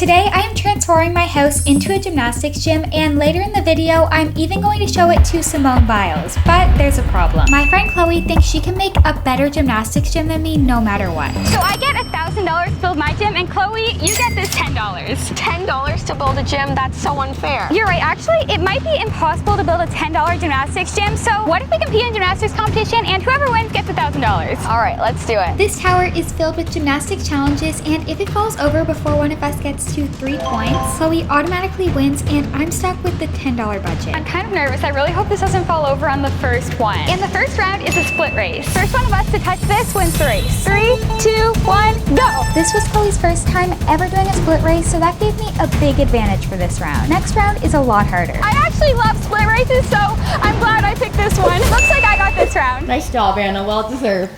Today I am transforming my house into a gymnastics gym, and later in the video I'm even going to show it to Simone Biles, but there's a problem. My friend Chloe thinks she can make a better gymnastics gym than me no matter what. So I get $1,000 to build my gym, and Chloe, you get this $10. $10 to build a gym? That's so unfair. You're right, actually it might be impossible to build a $10 gymnastics gym, so what if we compete in gymnastics competition and whoever wins gets $1,000? All right, let's do it. This tower is filled with gymnastics challenges, and if it falls over before one of us gets to 3 points, Chloe automatically wins and I'm stuck with the $10 budget. I'm kind of nervous. I really hope this doesn't fall over on the first one. And the first round is a split race. First one of us to touch this wins the race. 3, 2, 1, go! This was Chloe's first time ever doing a split race, so that gave me a big advantage for this round. Next round is a lot harder. I actually love split races, so I'm glad I picked this one. Looks like I got this round. Nice job, Anna. Well deserved.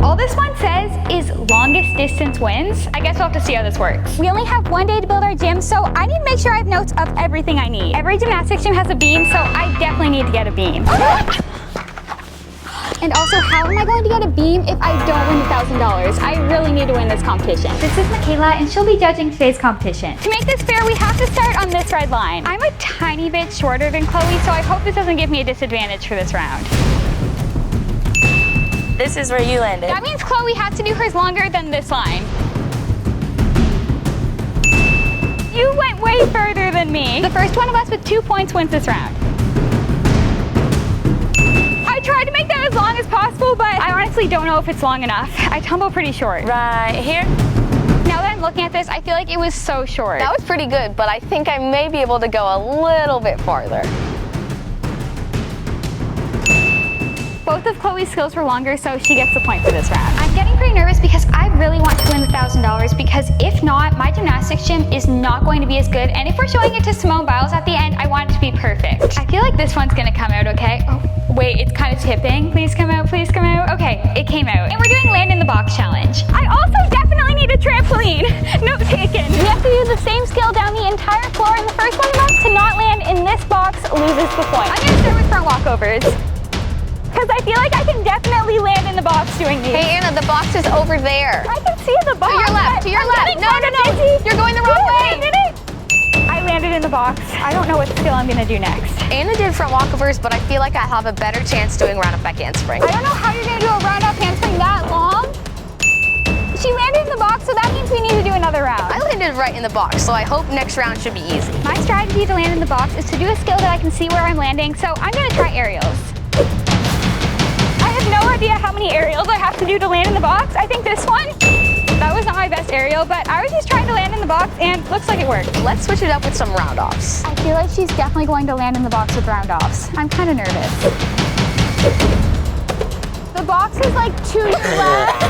All this one says is longest distance wins. I guess we'll have to see how this works. We only have one day to build our gym, so I need to make sure I have notes of everything I need. Every gymnastics gym has a beam, so I definitely need to get a beam. And also, how am I going to get a beam if I don't win $1,000? I really need to win this competition. This is Michaela, and she'll be judging today's competition. To make this fair, we have to start on this red line. I'm a tiny bit shorter than Chloe, so I hope this doesn't give me a disadvantage for this round. This is where you landed. That means Chloe has to do hers longer than this line. You went way further than me. The first one of us with 2 points wins this round. I tried to make that as long as possible, but I honestly don't know if it's long enough. I tumble pretty short. Right here. Now that I'm looking at this, I feel like it was so short. That was pretty good, but I think I may be able to go a little bit farther. Both of Chloe's skills were longer, so she gets the point for this round. I'm getting pretty nervous because I really want to win the $1,000, because if not, my gymnastics gym is not going to be as good, and if we're showing it to Simone Biles at the end, I want it to be perfect. I feel like this one's gonna come out okay. Oh, wait, it's kind of tipping. Please come out, please come out. Okay, it came out. And we're doing land in the box challenge. I also definitely need a trampoline. Note taken. We have to do the same skill down the entire floor, and the first one of us to not land in this box loses the point. I'm gonna start with front walkovers, because I feel like I can definitely land in the box doing these. Hey Anna, the box is over there. I can see the box. To your left, to your left. No, you're going the wrong way. I landed in the box. I don't know what skill I'm gonna do next. Anna did front walkovers, but I feel like I have a better chance doing round up back handspring. I don't know how you're gonna do a round up handspring that long. She landed in the box, so that means we need to do another round. I landed right in the box, so I hope next round should be easy. My strategy to land in the box is to do a skill that I can see where I'm landing, so I'm gonna try aerials. I have no idea how many aerials I have to do to land in the box. I think this one. That was not my best aerial, but I was just trying to land in the box and looks like it worked. Let's switch it up with some round offs. I feel like she's definitely going to land in the box with round offs. I'm kind of nervous. The box is like 2 left.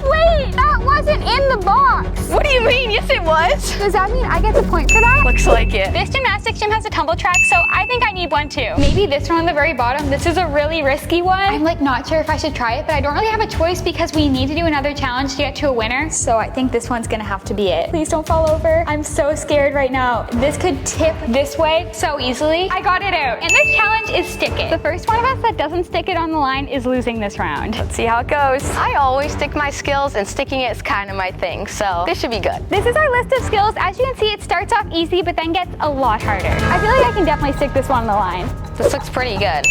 Wait, that wasn't in the box. What do you mean? Yes, it was. Does that mean I get the point for that? Looks like it. This gymnastics gym has a tumble track, so I think I need one too. Maybe this one on the very bottom. This is a really risky one. I'm like not sure if I should try it, but I don't really have a choice because we need to do another challenge to get to a winner. So I think this one's gonna have to be it. Please don't fall over. I'm so scared right now. This could tip this way so easily. I got it out. And this challenge is stick it. The first one of us that doesn't stick it on the line is losing this round. Let's see how it goes. I always stick my skills, and sticking it is kind of my thing, so this should be good. This is our list of skills. As you can see, it starts off easy, but then gets a lot harder. I feel like I can definitely stick this one on the line. This looks pretty good.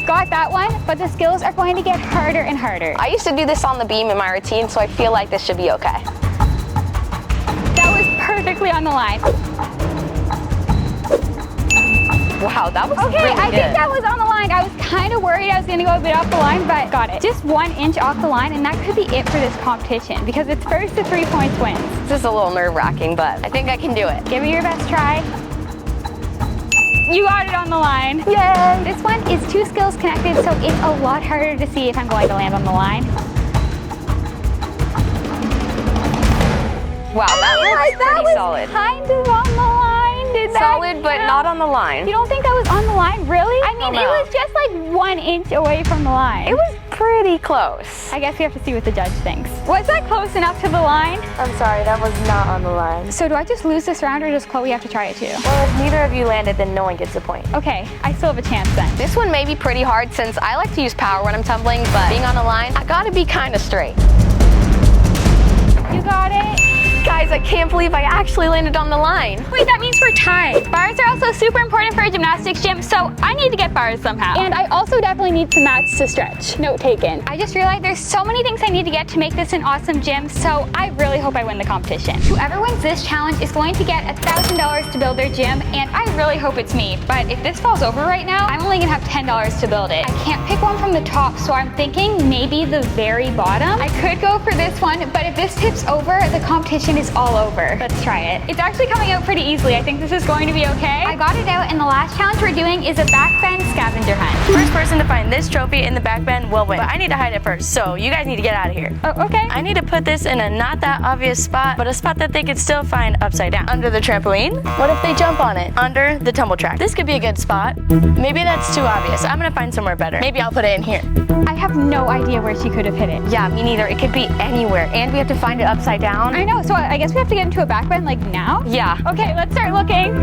Got that one, but the skills are going to get harder and harder. I used to do this on the beam in my routine, so I feel like this should be okay. That was perfectly on the line. Wow, that was okay, really I good. think that was on the line. I was kind of worried I was gonna go a bit off the line, but got it. Just 1 inch off the line, and that could be it for this competition because it's first to 3 points wins. This is a little nerve-wracking, but I think I can do it. Give me your best try. You got it on the line. Yay! This one is 2 skills connected, so it's a lot harder to see if I'm going to land on the line. Wow, that was pretty solid. Kind of on the line. Did that Solid, but not on the line. You don't think that was on the line, really? I mean, it was just like 1 inch away from the line. It was pretty close. I guess we have to see what the judge thinks. Was that close enough to the line? I'm sorry, that was not on the line. So do I just lose this round, or does Chloe have to try it too? Well, if neither of you landed, then no one gets a point. Okay, I still have a chance then. This one may be pretty hard since I like to use power when I'm tumbling, but being on the line, I gotta be kind of straight. You got it. Guys, I can't believe I actually landed on the line. Wait, that means we're tied. Bars are also super important for a gymnastics gym, so I need to get bars somehow. And I also definitely need some mats to stretch. Note taken. I just realized there's so many things I need to get to make this an awesome gym, so I really hope I win the competition. Whoever wins this challenge is going to get $1,000 to build their gym, and I really hope it's me. But if this falls over right now, I'm only gonna have $10 to build it. I can't pick one from the top, so I'm thinking maybe the very bottom. I could go for this one, but if this tips over, the competition is all over. Let's try it. It's actually coming out pretty easily. I think this is going to be okay. I got it out, and the last challenge we're doing is a back bend scavenger hunt. First person to find this trophy in the back bend will win. But I need to hide it first, so you guys need to get out of here. Oh, okay. I need to put this in a not that obvious spot, but a spot that they could still find upside down. Under the trampoline? What if they jump on it? Under the tumble track. This could be a good spot. Maybe that's too obvious. I'm gonna find somewhere better. Maybe I'll put it in here. I have no idea where she could have hit it. Yeah, me neither. It could be anywhere, and we have to find it upside down. I know, so I guess we have to get into a back bend like now? Yeah. Okay, let's start looking.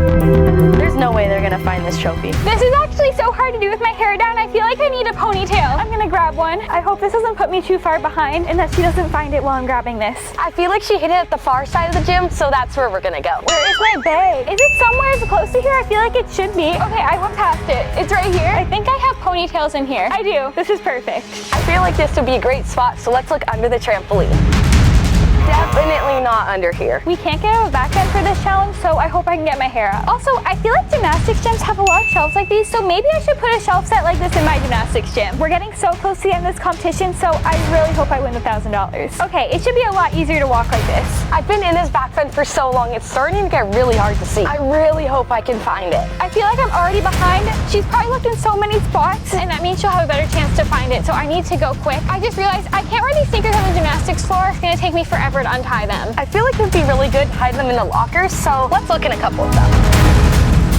There's no way they're gonna find this trophy. This is actually so hard to do with my hair down. I feel like I need a ponytail. I'm gonna grab one. I hope this doesn't put me too far behind and that she doesn't find it while I'm grabbing this. I feel like she hit it at the far side of the gym, so that's where we're gonna go. Where is my bag? Is it somewhere as close to here? I feel like it should be. Okay, I went past it. It's right here. I think I have ponytails in here. I do. This is perfect. I feel like this would be a great spot, so let's look under the trampoline. Definitely not under here. We can't get out of back bend for this challenge, so I hope I can get my hair up. Also, I feel like gymnastics gyms have a lot of shelves like these, so maybe I should put a shelf set like this in my gymnastics gym. We're getting so close to the end of this competition, so I really hope I win the $1,000. Okay, it should be a lot easier to walk like this. I've been in this back bend for so long, it's starting to get really hard to see. I really hope I can find it. I feel like I'm already behind. She's probably looked in so many spots, and that means she'll have a better chance to find it, so I need to go quick. I just realized I can't wear these sneakers on the gymnastics floor. It's gonna take me forever to untie them. I feel like it would be really good to hide them in the lockers, so let's look in a couple of them.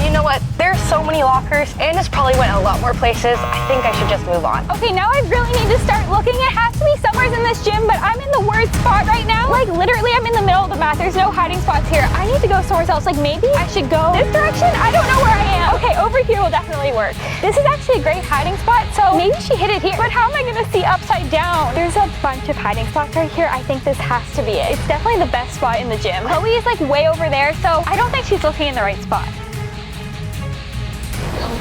You know what? There's so many lockers, and this probably went a lot more places. I think I should just move on. Okay, now I really need to start looking. It has to be somewhere in this gym, but I'm in the worst spot right now. Like, literally, I'm in the middle of the mat. There's no hiding spots here. I need to go somewhere else. Like, maybe I should go this direction? I don't know where I am. Okay, over here will definitely work. This is actually a great hiding spot, so maybe she hit it here. But how am I gonna see upside down? There's a bunch of hiding spots right here. I think this has to be it. It's definitely the best spot in the gym. Chloe is like way over there, so I don't think she's looking in the right spot.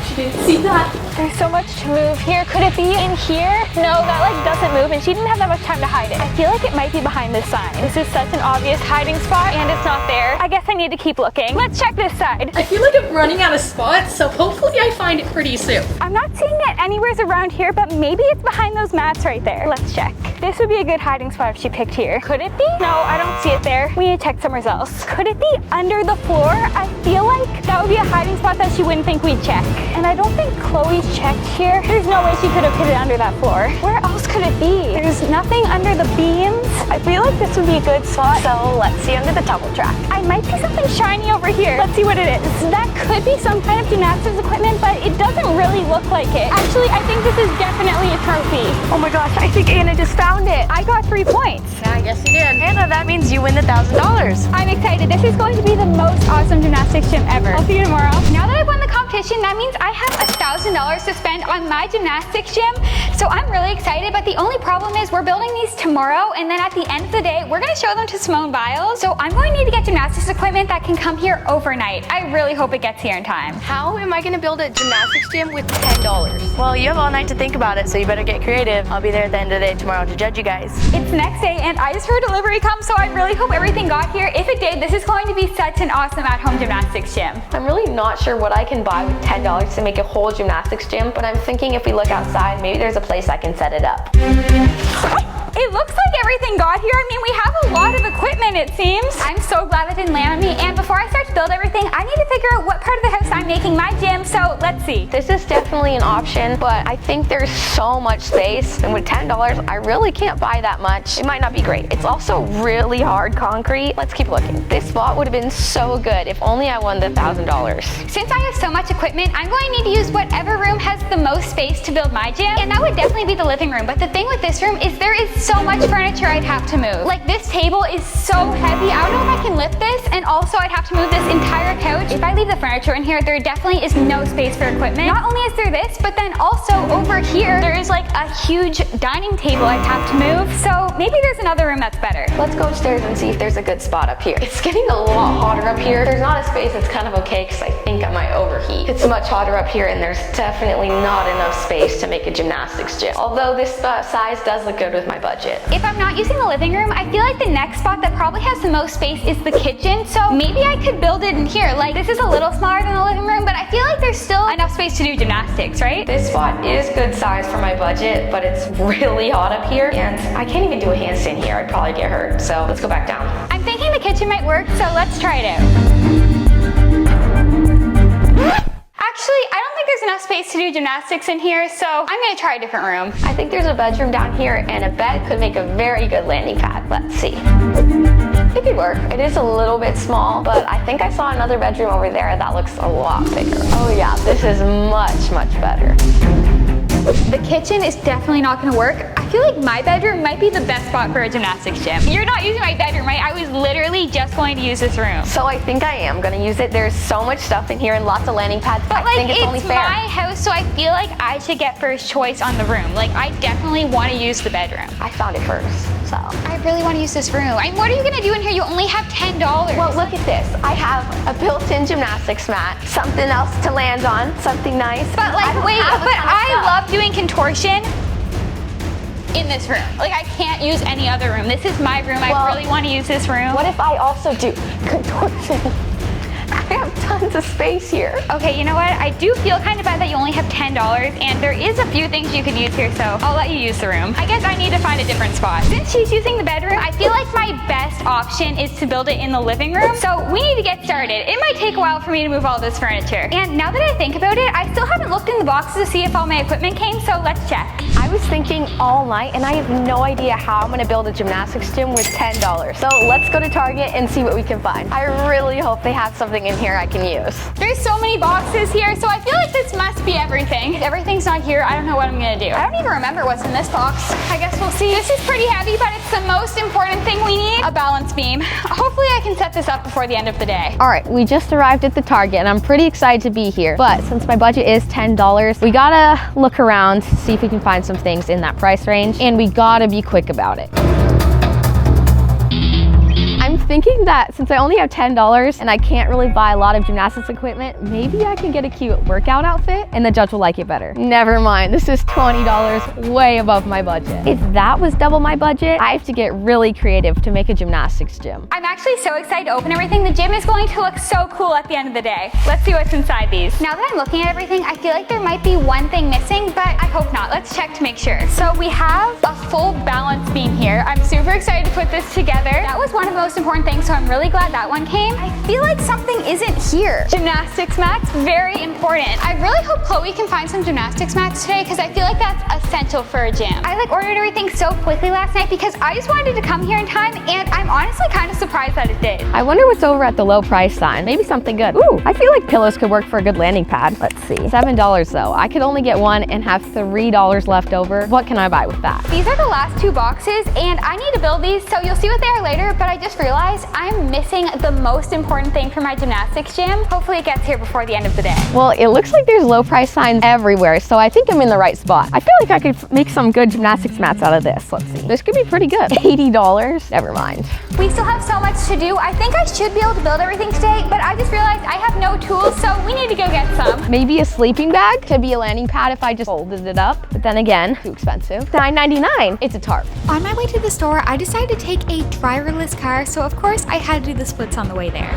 She didn't see that. There's so much to move here. Could it be in here? No, that like doesn't move, and she didn't have that much time to hide it. I feel like it might be behind this sign. This is such an obvious hiding spot, and it's not there. I guess I need to keep looking. Let's check this side. I feel like I'm running out of spots, so hopefully I find it pretty soon. I'm not seeing it anywhere around here, but maybe it's behind those mats right there. Let's check. This would be a good hiding spot if she picked here. Could it be? No, I don't see it there. We need to check somewhere else. Could it be under the floor? I feel like that would be a hiding spot that she wouldn't think we'd check. And I don't think Chloe's checked here. There's no way she could have hid it under that floor. Where else could it be? There's nothing under the beams. I feel like this would be a good spot, so let's see under the tumble track. I might see something shiny over here. Let's see what it is. That could be some kind of gymnastics equipment, but it doesn't really look like it. Actually, I think this is definitely a trophy. Oh my gosh, I think Anna just found it. I got 3 points. Yeah, I guess you did. Anna, that means you win the $1,000. I'm excited. This is going to be the most awesome gymnastics gym ever. I'll see you tomorrow. Now that I've won the competition, that means I have $1,000 to spend on my gymnastics gym. So I'm really excited, but the only problem is we're building these tomorrow, and then at the end of the day, we're gonna show them to Simone Biles. So I'm going to need to get gymnastics equipment that can come here overnight. I really hope it gets here in time. How am I gonna build a gymnastics gym with $10? Well, you have all night to think about it, so you better get creative. I'll be there at the end of the day tomorrow to judge you guys. It's the next day, and I just heard delivery come, so I really hope everything got here. If it did, this is going to be such an awesome at-home gymnastics gym. I'm really not sure what I can buy with $10 to make a whole gymnastics gym, but I'm thinking if we look outside, maybe there's a place I can set it up. It looks like everything got here. I mean, we have a lot of equipment, it seems. I'm so glad that didn't land on me, and before I start to build everything, I need to figure out what part of the house I'm making my gym, so let's see. This is definitely an option, but I think there's so much space, and with $10, I really can't buy that much. It might not be great. It's also really hard concrete. Let's keep looking. This spot would have been so good if only I won the $1,000. Since I have so much equipment, I'm going to need to use whatever room has the most space to build my gym, and that would definitely be the living room. But the thing with this room is there is so much furniture I'd have to move. Like, this table is so heavy. I don't know if I can lift this, and also I'd have to move this entire couch. If I leave the furniture in here, there there definitely is no space for equipment. Not only is there this, but then also over here, there is like a huge dining table I'd have to move. So maybe there's another room that's better. Let's go upstairs and see if there's a good spot up here. It's getting a lot hotter up here. There's not a space that's kind of okay because I think I might overheat. It's much hotter up here and there's definitely not enough space to make a gymnastics gym. Although this size does look good with my budget. If I'm not using the living room, I feel like the next spot that probably has the most space is the kitchen. So maybe I could build it in here. Like, this is a little smaller than the living room, but I feel like there's still enough space to do gymnastics, right? This spot is good size for my budget, but it's really hot up here and I can't even do a handstand here. I'd probably get hurt. So let's go back down. I'm thinking the kitchen might work, so let's try it out. Actually, I don't think there's enough space to do gymnastics in here, so I'm gonna try a different room. I think there's a bedroom down here and a bed could make a very good landing pad. Let's see. It could work. It is a little bit small, but I think I saw another bedroom over there that looks a lot bigger. Oh yeah, this is much, much better. The kitchen is definitely not gonna work. I feel like my bedroom might be the best spot for a gymnastics gym. You're not using my bedroom, right? I was literally just going to use this room. So I think I am gonna use it. There's so much stuff in here and lots of landing pads. But I think it's only fair. my house, so I feel like I should get first choice on the room. Like, I definitely want to use the bedroom. I found it first, so. I really want to use this room. I mean, what are you gonna do in here? You only have $10. Well, look at this. I have a built-in gymnastics mat, something else to land on, something nice. But like, wait, but I love doing contortion in this room. Like, I can't use any other room. This is my room. I really want to use this room. What if I also do contortion? I have tons of space here. Okay, you know what? I do feel kind of bad that you only have $10, and there is a few things you could use here, so I'll let you use the room. I guess I need to find a different spot. Since she's using the bedroom, I feel like my best option is to build it in the living room, so we need to get started. It might take a while for me to move all this furniture. And now that I think about it, I still haven't looked in the boxes to see if all my equipment came, so let's check. I was thinking all night, and I have no idea how I'm gonna build a gymnastics gym with $10. So let's go to Target and see what we can find. I really hope they have something in here I can use. There's so many boxes here, so I feel like this must be everything. If everything's not here, I don't know what I'm gonna do. I don't even remember what's in this box. I guess we'll see. This is pretty heavy, but it's the most important thing we need, a balance beam. Hopefully I can set this up before the end of the day. All right, we just arrived at the Target and I'm pretty excited to be here. But since my budget is $10, we gotta look around, see if we can find some things in that price range, and we gotta be quick about it. I'm thinking that since I only have $10 and I can't really buy a lot of gymnastics equipment, maybe I can get a cute workout outfit and the judge will like it better. Never mind, this is $20, way above my budget. If that was double my budget, I have to get really creative to make a gymnastics gym. I'm actually so excited to open everything. The gym is going to look so cool at the end of the day. Let's see what's inside these. Now that I'm looking at everything, I feel like there might be one thing missing, but I hope not. Let's check to make sure. So we have a full balance beam here. I'm super excited to put this together. That was one of the most important things, so I'm really glad that one came. I feel like something isn't here. Gymnastics mats, very important. I really hope Chloe can find some gymnastics mats today because I feel like that's essential for a gym. I ordered everything so quickly last night because I just wanted to come here in time, and I'm honestly kind of surprised that it did. I wonder what's over at the low price sign. Maybe something good. Ooh, I feel like pillows could work for a good landing pad. Let's see. $7 though. I could only get one and have $3 left over. What can I buy with that? These are the last two boxes, and I need to build these, so you'll see what they are later, but I just realized I'm missing the most important thing for my gymnastics gym. Hopefully it gets here before the end of the day. Well, it looks like there's low price signs everywhere, so I think I'm in the right spot. I feel like I could make some good gymnastics mats out of this. Let's see. This could be pretty good. $80? Never mind. We still have so much to do. I think I should be able to build everything today, but I just realized I have no tools, so we need to go get some. Maybe a sleeping bag could be a landing pad if I just folded it up, but then again, too expensive. $9.99. It's a tarp. On my way to the store, I decided to take a driverless car, so of course I had to do the splits on the way there.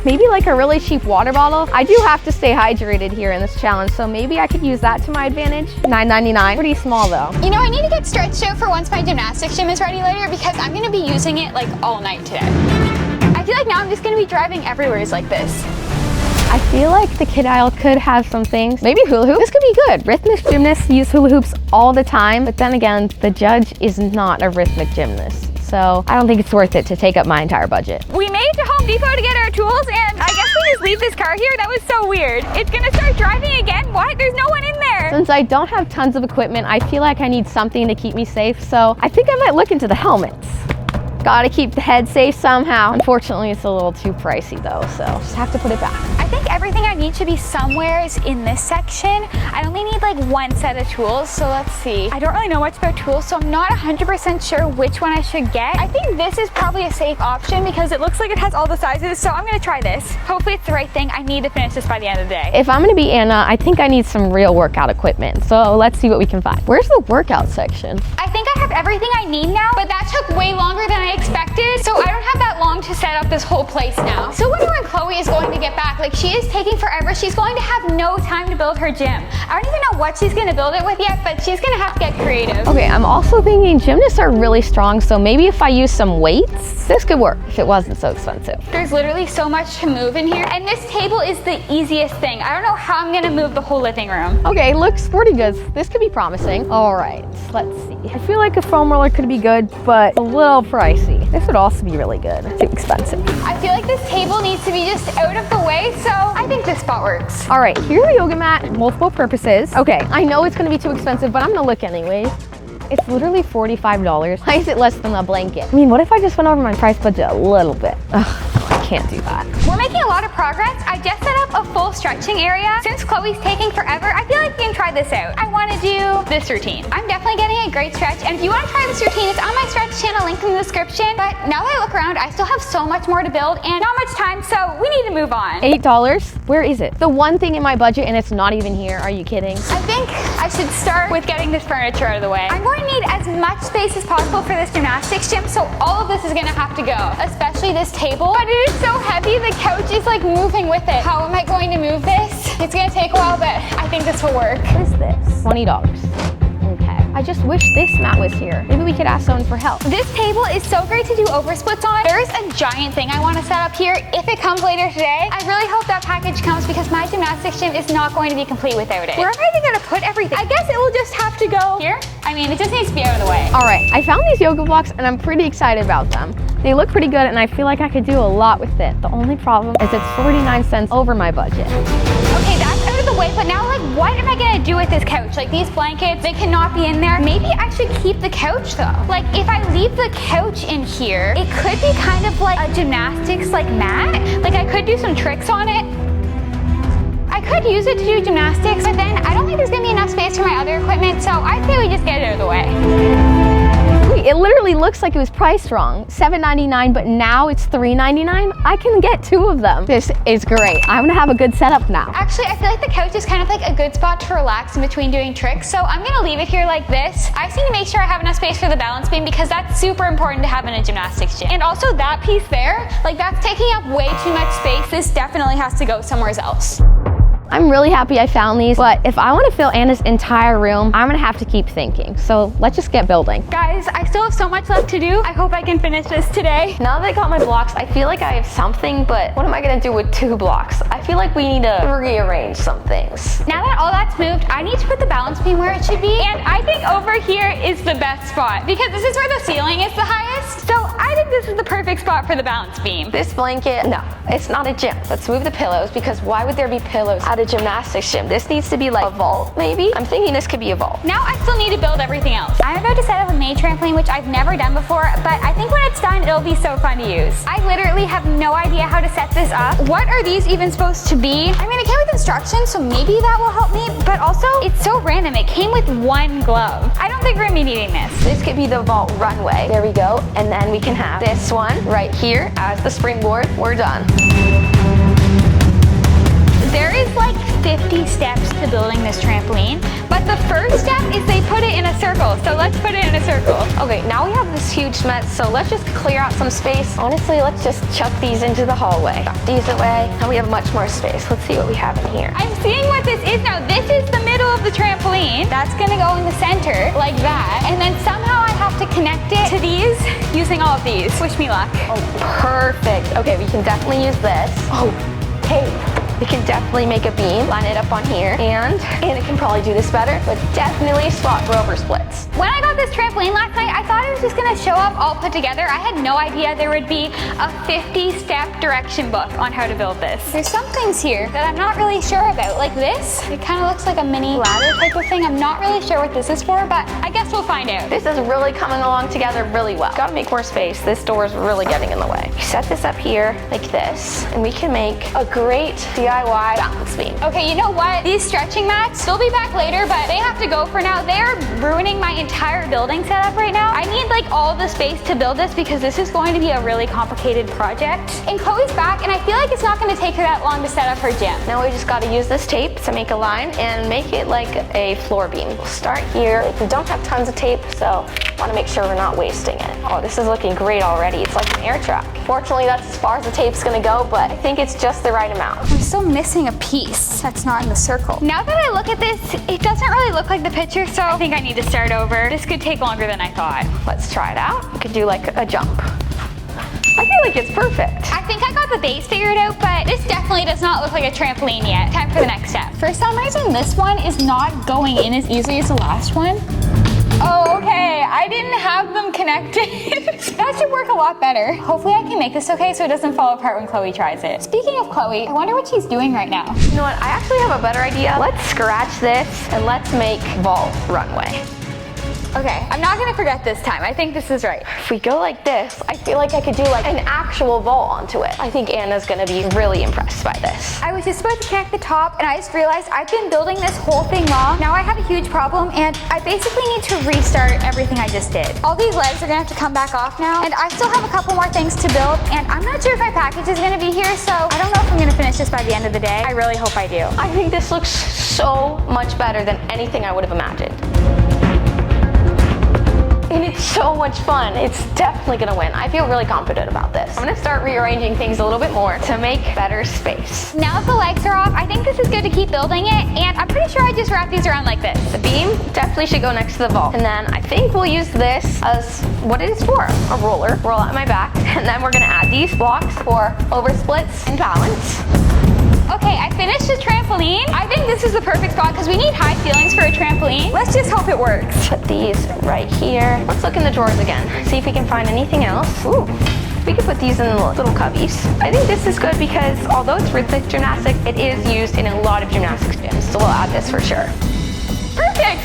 Maybe like a really cheap water bottle. I do have to stay hydrated here in this challenge, so maybe I could use that to my advantage. $9.99. Pretty small though. You know, I need to get stretched out for once my gymnastics gym is ready later because I'm gonna be using it like all night today. I feel like now I'm just gonna be driving everywhere like this. I feel like the kid aisle could have some things. Maybe hula hoop. This could be good. Rhythmic gymnasts use hula hoops all the time, but then again, the judge is not a rhythmic gymnast. So I don't think it's worth it to take up my entire budget. We made it to Home Depot to get our tools, and I guess we just leave this car here. That was so weird. It's gonna start driving again? What? There's no one in there. Since I don't have tons of equipment, I feel like I need something to keep me safe. So I think I might look into the helmets. Gotta keep the head safe somehow. Unfortunately, it's a little too pricey though, so just have to put it back. I I think everything I need should be somewhere in this section. I only need like one set of tools, so let's see. I don't really know much about tools, so I'm not 100% sure which one I should get. I think this is probably a safe option because it looks like it has all the sizes, so I'm gonna try this. Hopefully it's the right thing. I need to finish this by the end of the day. If I'm gonna be Anna, I think I need some real workout equipment. So let's see what we can find. Where's the workout section? I think I have everything I need now, but that took way longer than I expected, so I don't have that long to set up this whole place now. So wonder when Chloe is going to get back. Like, she is taking forever. She's going to have no time to build her gym. I don't even know what she's gonna build it with yet, but she's gonna have to get creative. Okay, I'm also thinking gymnasts are really strong, so maybe if I use some weights, this could work if it wasn't so expensive. There's literally so much to move in here, and this table is the easiest thing. I don't know how I'm gonna move the whole living room. Okay, looks pretty good. This could be promising. All right, let's see. I feel like a foam roller could be good, but a little pricey. This would also be really good. Too expensive. I feel like this table needs to be just out of the way, so I think this spot works. All right, here's the yoga mat, multiple purposes. Okay, I know it's gonna be too expensive, but I'm gonna look anyways. It's literally $45. Why is it less than a blanket? I mean, what if I just went over my price budget a little bit? Ugh. I can't do that. We're making a lot of progress. I just set up a full stretching area. Since Chloe's taking forever, I feel like we can try this out. I want to do this routine. I'm definitely getting a great stretch, and if you want to try this routine, it's on my stretch channel, link in the description. But now that I look around, I still have so much more to build and not much time, so we need to move on. $8? Where is it? The one thing in my budget, and it's not even here. Are you kidding? I think I should start with getting this furniture out of the way. I'm going to need as much space as possible for this gymnastics gym, so all of this is going to have to go, especially this table. But it is so heavy, the couch is like moving with it. How am I going to move this? It's gonna take a while, but I think this will work. What is this? $20. Okay. I just wish this mat was here. Maybe we could ask someone for help. This table is so great to do oversplits on. There's a giant thing I want to set up here. If it comes later today, I really hope that package comes because my gymnastics gym is not going to be complete without it. Where am I even gonna put everything? I guess it will just have to go here. I mean, it just needs to be out of the way. All right, I found these yoga blocks and I'm pretty excited about them. They look pretty good and I feel like I could do a lot with it. The only problem is it's 49 cents over my budget. Okay, that's out of the way, but now like what am I gonna do with this couch? Like these blankets, they cannot be in there. Maybe I should keep the couch though. Like if I leave the couch in here, it could be kind of like a gymnastics like mat. Like I could do some tricks on it. I could use it to do gymnastics, but then I don't think there's gonna be enough space for my other equipment, so I'd say we just get it out of the way. Wait, it literally looks like it was priced wrong. $7.99, but now it's $3.99. I can get 2 of them. This is great. I'm gonna have a good setup now. Actually, I feel like the couch is kind of like a good spot to relax in between doing tricks, so I'm gonna leave it here like this. I just need to make sure I have enough space for the balance beam because that's super important to have in a gymnastics gym. And also that piece there, like that's taking up way too much space. This definitely has to go somewhere else. I'm really happy I found these, but if I want to fill Anna's entire room, I'm gonna have to keep thinking. So let's just get building. Guys, I still have so much left to do. I hope I can finish this today. Now that I got my blocks, I feel like I have something, but what am I gonna do with 2 blocks? I feel like we need to rearrange some things. Now that all that's moved, I need to put the balance beam where it should be. And I think over here is the best spot because this is where the ceiling is the highest. So I think this is the perfect spot for the balance beam. This blanket, no, it's not a gym. Let's move the pillows because why would there be pillows at a gymnastics gym? This needs to be like a vault, maybe? I'm thinking this could be a vault. Now I still need to build everything else. I'm about to set up a maid trampoline, which I've never done before, but I think when it's done, it'll be so fun to use. I literally have no idea how to set this up. What are these even supposed to be? I mean, it came with instructions, so maybe that will help me, but also it's so random. It came with 1 glove. I don't think we're gonna be needing this. This could be the vault runway. There we go. And then we can have this one right here as the springboard. We're done. There is like 50 steps to building this trampoline, but the first step is they put it in a circle. So let's put it in a circle. Okay, now we have this huge mess, so let's just clear out some space. Honestly, let's just chuck these into the hallway. Chuck these away, and we have much more space. Let's see what we have in here. I'm seeing what this is now. This is the middle of the trampoline. That's gonna go in the center like that. And then somehow I have to connect it to these using all of these. Wish me luck. Oh, perfect. Okay, we can definitely use this. Oh, tape. We can definitely make a beam, line it up on here, and it can probably do this better, but definitely swap rover splits. When I got this trampoline last night, I thought it was just gonna show up all put together. I had no idea there would be a 50-step direction book on how to build this. There's some things here that I'm not really sure about, like this. It kind of looks like a mini ladder type of thing. I'm not really sure what this is for, but I guess we'll find out. This is really coming along together really well. Gotta make more space. This door is really getting in the way. We set this up here like this, and we can make a great DIY balance beam. Okay, you know what? These stretching mats, they'll be back later, but they have to go for now. They are ruining my entire building setup right now. I need like all the space to build this because this is going to be a really complicated project. And Chloe's back, and I feel like it's not going to take her that long to set up her gym. Now we just got to use this tape to make a line and make it like a floor beam. We'll start here. We don't have tons of tape, so I want to make sure we're not wasting it. Oh, this is looking great already. It's like an air track. Fortunately, that's as far as the tape's going to go, but I think it's just the right amount. I'm still missing a piece that's not in the circle. Now that I look at this, it doesn't really look like the picture, so I think I need to start over. This could take longer than I thought. Let's try it out. We could do like a jump. I feel like it's perfect. I think I got the base figured out, but this definitely does not look like a trampoline yet. Time for the next step. For some reason, this one is not going in as easily as the last one. Oh, okay, I didn't have them connected. That should work a lot better. Hopefully I can make this okay so it doesn't fall apart when Chloe tries it. Speaking of Chloe, I wonder what she's doing right now. You know what, I actually have a better idea. Let's scratch this and let's make vault runway. Okay, I'm not gonna forget this time. I think this is right. If we go like this, I feel like I could do like an actual vault onto it. I think Anna's gonna be really impressed by this. I was just about to connect the top and I just realized I've been building this whole thing wrong. Now I have a huge problem and I basically need to restart everything I just did. All these legs are gonna have to come back off now, and I still have a couple more things to build, and I'm not sure if my package is gonna be here, so I don't know if I'm gonna finish this by the end of the day. I really hope I do. I think this looks so much better than anything I would have imagined. And it's so much fun. It's definitely gonna win. I feel really confident about this. I'm gonna start rearranging things a little bit more to make better space. Now that the legs are off, I think this is good to keep building it, and I'm pretty sure I just wrap these around like this. The beam definitely should go next to the vault. And then I think we'll use this as what it is for, a roller. Roll out my back, and then we're gonna add these blocks for over splits and balance. Okay, I finished the trampoline. I think this is the perfect spot because we need high ceilings for a trampoline. Let's just hope it works. Put these right here. Let's look in the drawers again, see if we can find anything else. Ooh, we could put these in the little cubbies. I think this is good because although it's rhythmic gymnastics, it is used in a lot of gymnastics gyms, so we'll add this for sure. Perfect!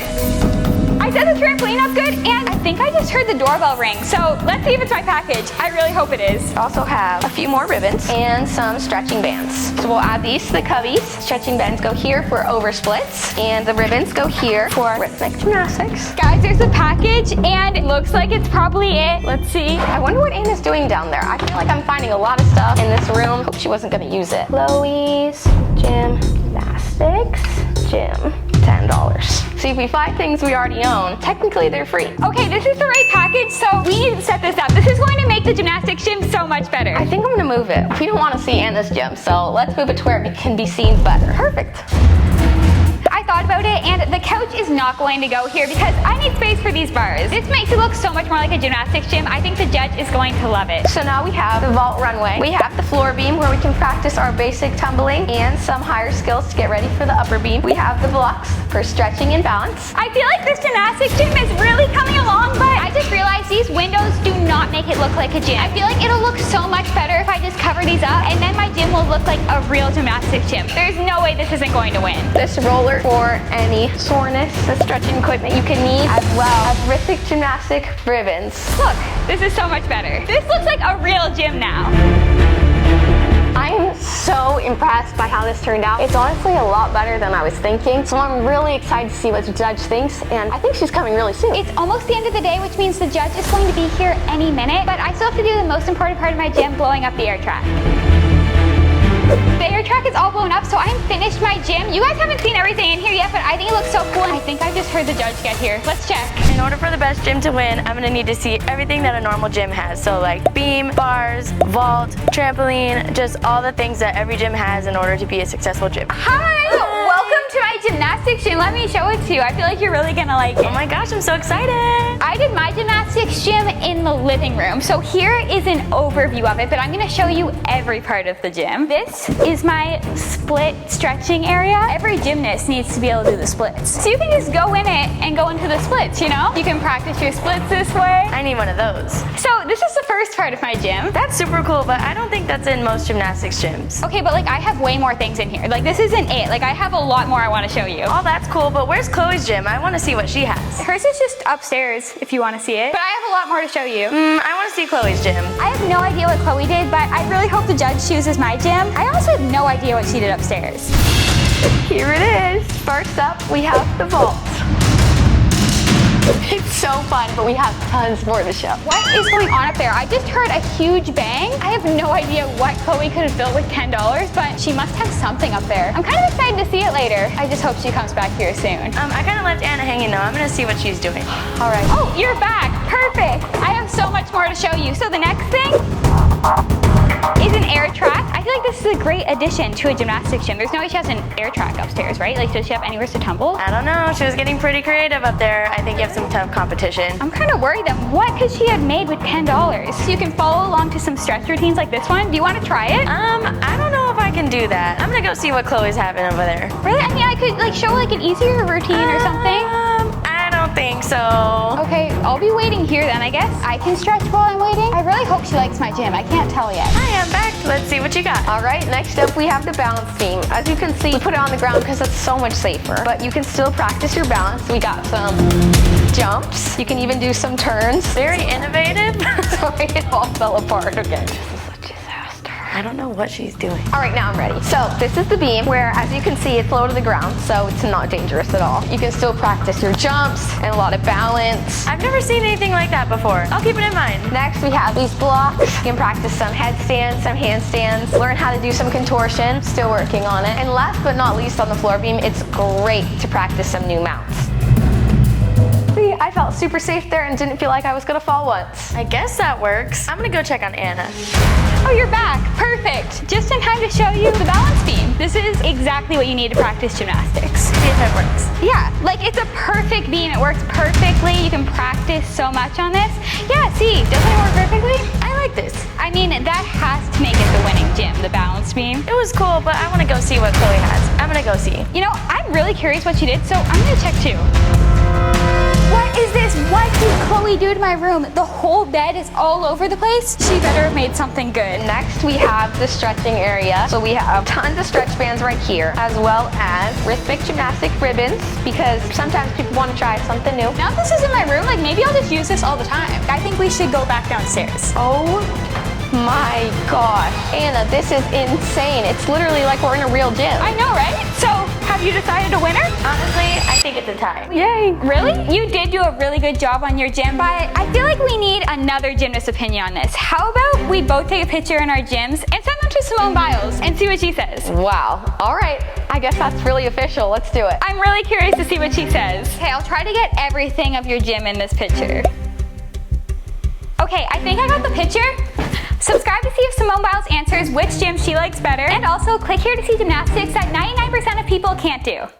I set the trampoline up good, and I think I just heard the doorbell ring, so let's see if it's my package. I really hope it is. Also have a few more ribbons and some stretching bands. So we'll add these to the cubbies. Stretching bands go here for over splits, and the ribbons go here for rhythmic gymnastics. Guys, there's a package, and it looks like it's probably it. Let's see. I wonder what Anna's doing down there. I feel like I'm finding a lot of stuff in this room. Hope she wasn't gonna use it. Chloe's Gymnastics Gym. $10. See, if we find things we already own, technically they're free. Okay, this is the right package, so we need to set this up. This is going to make the gymnastics gym so much better. I think I'm gonna move it. We don't wanna see Anna's gym, so let's move it to where it can be seen better. Perfect. I thought about it, and the couch is not going to go here because I need space for these bars. This makes it look so much more like a gymnastics gym. I think the judge is going to love it. So now we have the vault runway. We have the floor beam where we can practice our basic tumbling and some higher skills to get ready for the upper beam. We have the blocks for stretching and balance. I feel like this gymnastics gym is really coming along, but I just realized these windows do not make it look like a gym. I feel like it'll look so much better if I just cover these up, and then my gym will look like a real gymnastics gym. There's no way this isn't going to win. This roller for any soreness, the stretching equipment you can need, as well as rhythmic gymnastic ribbons. Look, this is so much better. This looks like a real gym now. I'm so impressed by how this turned out. It's honestly a lot better than I was thinking, so I'm really excited to see what the judge thinks, and I think she's coming really soon. It's almost the end of the day, which means the judge is going to be here any minute, but I still have to do the most important part of my gym, blowing up the air track. The air track is all blown up, so I'm finished my gym. You guys haven't seen everything in here yet, but I think it looks so cool, and I think I just heard the judge get here. Let's check. In order for the best gym to win, I'm gonna need to see everything that a normal gym has. So like beam, bars, vault, trampoline, just all the things that every gym has in order to be a successful gym. Hi! Welcome to my gymnastics gym. Let me show it to you. I feel like you're really gonna like it. Oh my gosh, I'm so excited! I did my gymnastics gym in the living room. So here is an overview of it, but I'm gonna show you every part of the gym. This is my split stretching area. Every gymnast needs to be able to do the splits. So you can just go in it and go into the splits, you know? You can practice your splits this way. I need one of those. So this is the first part of my gym. That's super cool, but I don't think that's in most gymnastics gyms. Okay, but like I have way more things in here. Like this isn't it. Like I have a lot more I wanna show you. Oh, that's cool, but where's Chloe's gym? I want to see what she has. Hers is just upstairs if you want to see it. But I have a lot more to show you. I want to see Chloe's gym. I have no idea what Chloe did, but I really hope the judge chooses my gym. I also have no idea what she did upstairs. Here it is. First up, we have the vault. It's so fun, but we have tons more to show. What is going on up there? I just heard a huge bang. I have no idea what Chloe could have built with $10, but she must have something up there. I'm kind of excited to see it later. I just hope she comes back here soon. I kind of left Anna hanging though. I'm gonna see what she's doing. All right. Oh, you're back. Perfect. I have so much more to show you. So the next thing is an air track. I feel like this is a great addition to a gymnastics gym. There's no way she has an air track upstairs, right? Like, does she have anywhere to tumble? I don't know. She was getting pretty creative up there. I think you have some tough competition. I'm kind of worried that what could she have made with $10? So you can follow along to some stretch routines like this one. Do you want to try it? I don't know if I can do that. I'm gonna go see what Chloe's having over there. Really? I mean, I could like show like an easier routine or something. I don't think so. Okay, I'll be waiting here then, I guess. I can stretch while I'm waiting. I really hope she likes my gym. I can't tell yet. Hi, I'm back. Let's see what you got. All right, next up we have the balance beam. As you can see, we put it on the ground because it's so much safer, but you can still practice your balance. We got some jumps. You can even do some turns. Very innovative. Sorry, it all fell apart. Okay, this is a disaster. I don't know what she's doing. All right, now I'm ready. So this is the beam where, as you can see, it's low to the ground, so it's not dangerous at all. You can still practice your jumps and a lot of balance. I've never seen anything like that before. I'll keep it in mind. Next, we have these blocks. You can practice some headstands, some handstands, learn how to do some contortion. Still working on it. And last but not least, on the floor beam, it's great to practice some new mounts. See, I felt super safe there and didn't feel like I was gonna fall once. I guess that works. I'm gonna go check on Anna. Oh, you're back. Perfect. Just in time to show you the balance beam. This is exactly what you need to practice gymnastics. See if it works. Yeah, like it's a perfect beam. It works perfectly. You can practice so much on this. Yeah, see, doesn't it work perfectly? I like this. I mean, that has to make it the winning gym, the balance beam. It was cool, but I want to go see what Chloe has. I'm gonna go see. You know, I'm really curious what she did, so I'm gonna check too. What is this? What did Chloe do to my room? The whole bed is all over the place. She better have made something good. Next, we have the stretching area. So we have tons of stretch bands right here, as well as rhythmic gymnastic ribbons, because sometimes people want to try something new. Now that this is in my room, like maybe I'll just use this all the time. I think we should go back downstairs. Oh my gosh. Anna, this is insane. It's literally like we're in a real gym. I know, right? So, have you decided a winner? Honestly, I think it's a tie. Yay. Really? You did do a really good job on your gym, but I feel like we need another gymnast opinion on this. How about we both take a picture in our gyms and send them to Simone Biles and see what she says? Wow. All right. I guess that's really official. Let's do it. I'm really curious to see what she says. Okay, I'll try to get everything of your gym in this picture. Okay, I think I got the picture. Subscribe to see if Simone Biles answers which gym she likes better, and also click here to see gymnastics that 99% of people can't do.